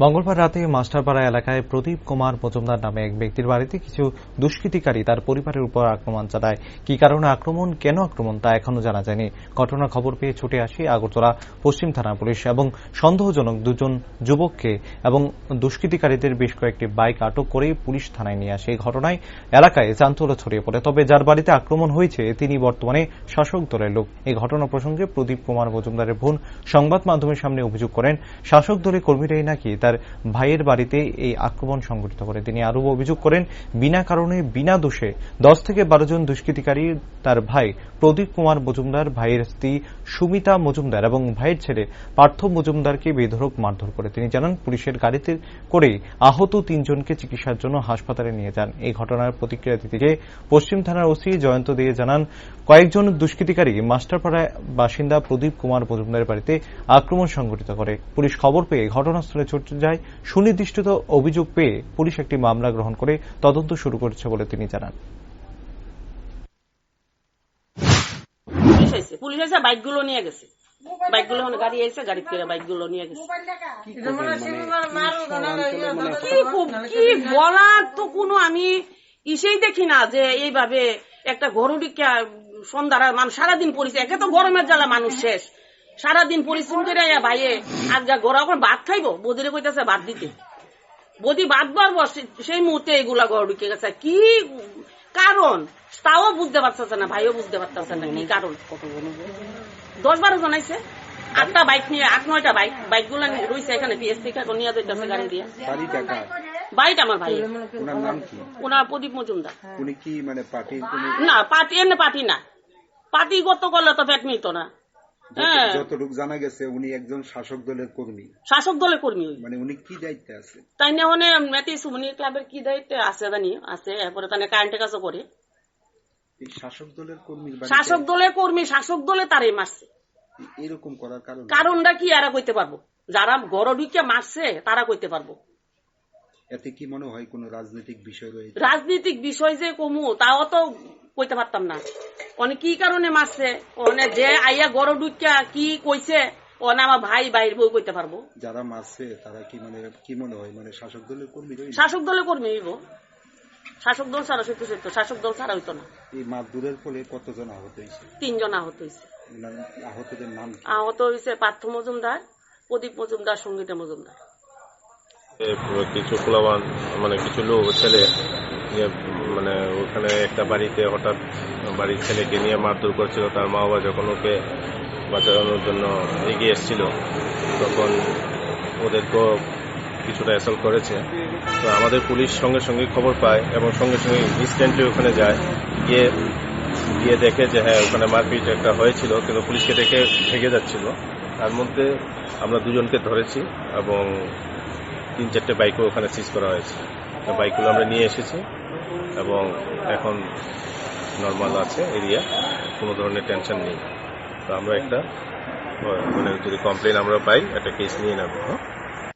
মঙ্গলবার রাতে মাস্টারপাড়া এলাকায় প্রদীপ কুমার মজুমদার নামে এক ব্যক্তির বাড়িতে কিছু দুষ্কৃতিকারী তার পরিবারের উপর আক্রমণ চালায়। কি কারণে আক্রমণ, কেন আক্রমণ তা এখনো জানা যায়নি। ঘটনার খবর পেয়ে ছুটে আসে আগরতলা পশ্চিম থানা পুলিশ এবং সন্দেহজনক দুজন যুবককে এবং দুষ্কৃতিকারীদের বেশ কয়েকটি বাইক আটক করে পুলিশ থানায় নিয়ে আসে। এই ঘটনায় এলাকায় চাঞ্চল্য ছড়িয়ে পড়ে। তবে যার বাড়িতে আক্রমণ হয়েছে তিনি বর্তমানে শাসক দলের লোক। এই ঘটনা প্রসঙ্গে প্রদীপ কুমার মজুমদারের বোন সংবাদ মাধ্যমের সামনে অভিযোগ করেন, শাসক দলের কর্মীরাই নাকি তার ভাইয়ের বাড়িতে এই আক্রমণ সংঘটিত করে। তিনি আরও অভিযোগ করেন, বিনা কারণে বিনা দোষে 10 থেকে 12 জন দুষ্কৃতিকারী তার ভাই প্রদীপ কুমার মজুমদার, ভাইয়ের স্ত্রী সুমিতা মজুমদার এবং ভাইয়ের ছেলে পার্থ মজুমদারকে বেধড়ক মারধর করে। তিনি জানান, পুলিশের গাড়িতে করে আহত 3 জনকে চিকিৎসার জন্য হাসপাতালে নিয়ে যান। এই ঘটনার প্রতিক্রিয়া দিতে গিয়ে পশ্চিম থানার ওসি জয়ন্ত দে জানান, কয়েকজন দুষ্কৃতিকারী মাস্টারপাড়া বাসিন্দা প্রদীপ কুমার মজুমদারের বাড়িতে আক্রমণ সংঘটিত করে। পুলিশ খবর পেয়ে ঘটনাস্থলে ছুটে যায়। সুনির্দিষ্ট অভিযোগ পেয়ে পুলিশ একটি মামলা গ্রহণ করে তদন্ত শুরু করেছে বলে তিনি জানান। পুলিশ এসে বাইকগুলো নিয়ে গেছে, বাইকগুলো গাড়ি এসে গাড়ি করে বাইকগুলো নিয়ে গেছে। কি বলার তো কোনো আমি ইসেই দেখি না যে এইভাবে একটা গরুটিকে সন্ধ্যারা মানুষ সারাদিন পরিচয়, একে তো গরমের জ্বালা মানুষ শেষ, সারাদিন পরিশ্রম করে ভাইয়ে আজকে গরু এখন ভাত খাইবো, বদিরে কইতেছে ভাত দিতে, বদি ভাত বাড়বো, সেই মুহূর্তে এগুলা গরু ঢুকে গেছে। কি কারণ তাও বুঝতে পারতেছে না, ভাইও বুঝতে পারতেছে না কি কারণ। 10-12 জন আইছে, 8টা বাইক নিয়ে, 8-9টা বাইকগুলো রয়েছে এখানে পিএসসি নিয়ে যাইতেছে গাড়ি দিয়ে। বাড়িটা আমার ভাই। ওনার প্রদীপ মজুমদার। উনি কি মানে পার্টি? না, পার্টি এমনি পার্টি না, পার্টিগত করলে তো পেট মিলত না। যতটুকু জানা গেছে উনি একজন শাসক দলের কর্মী। শাসক দলের কর্মী। মানে উনি কি দায়িত্বে আছে? তাই না, মানে মেতি সুমনি ক্লাবের কি দায়িত্বে আছে জানি, আছে। এরপরে তাহলে কারেন্টের কাজও করে। শাসক দলের কর্মী, শাসক দলের কর্মী, শাসক দলে তারাই মারছে। এরকম করার কারণটা কি এরা কইতে পারবো, যারা গড় ঢুকে মারছে তারা কইতে পারবো। এতে কি মনে হয় কোন রাজনৈতিক বিষয় রয়েছে? রাজনৈতিক বিষয় যে কমু তাও তো কইতে পারতাম না। অনেক কি কারণে মারছে, অনেক যে আইয়া গড় ঢুকিয়া কি কইছে, অনেক আমার ভাই বাইর বই কইতে পারবো। যারা মারছে তারা কি মানে কি মনে হয় মানে শাসক দলের কর্মী? শাসক দলের কর্মী হইব, শাসক দল ছাড়া সত্য সত্য, শাসক দল ছাড়া হইতো না। এই মারধরের ফলে কতজন আহত হয়েছে? 3 জন আহত হয়েছে। আহতদের নাম? আহত হয়েছে পার্থ মজুমদার, প্রদীপ মজুমদার, সঙ্গীতা মজুমদার। কিছু পোলাবান মানে কিছু লোক ছেলে মানে ওখানে একটা বাড়িতে হঠাৎ বাড়ির ছেলেকে নিয়ে মারধর করছিল। তার মা বাবা যখন ওকে বাঁচানোর জন্য এগিয়ে এসেছিল তখন ওদেরকেও কিছুটা অ্যাসল্ট করেছে। তো আমাদের পুলিশ সঙ্গে সঙ্গে খবর পায় এবং সঙ্গে সঙ্গে ইনস্ট্যান্টলি ওখানে যায়, গিয়ে দেখে যে হ্যাঁ ওখানে মারপিট একটা হয়েছিল, কিন্তু পুলিশকে দেখে ভেগে যাচ্ছিল। তার মধ্যে আমরা 2 জনকে ধরেছি এবং 3-4টে বাইকও ওখানে সিজ করা হয়েছে। তো বাইকগুলো আমরা নিয়ে এসেছি এবং এখন নর্মাল আছে এরিয়া, কোনো ধরনের টেনশন নেই। তো আমরা একটা মানে যদি কমপ্লেন আমরা পাই একটা কেস নিয়ে নেব।